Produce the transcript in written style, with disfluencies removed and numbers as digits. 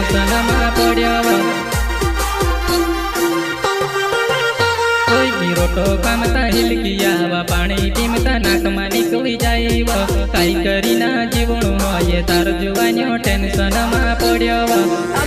Tension में पड़्यो कोई रोटो कामता हिलकिया पानी टीमता नाक में निकली जाइब कई करी ना जीवणु ये तार जुवान्यो टेंशन में पड़्यो।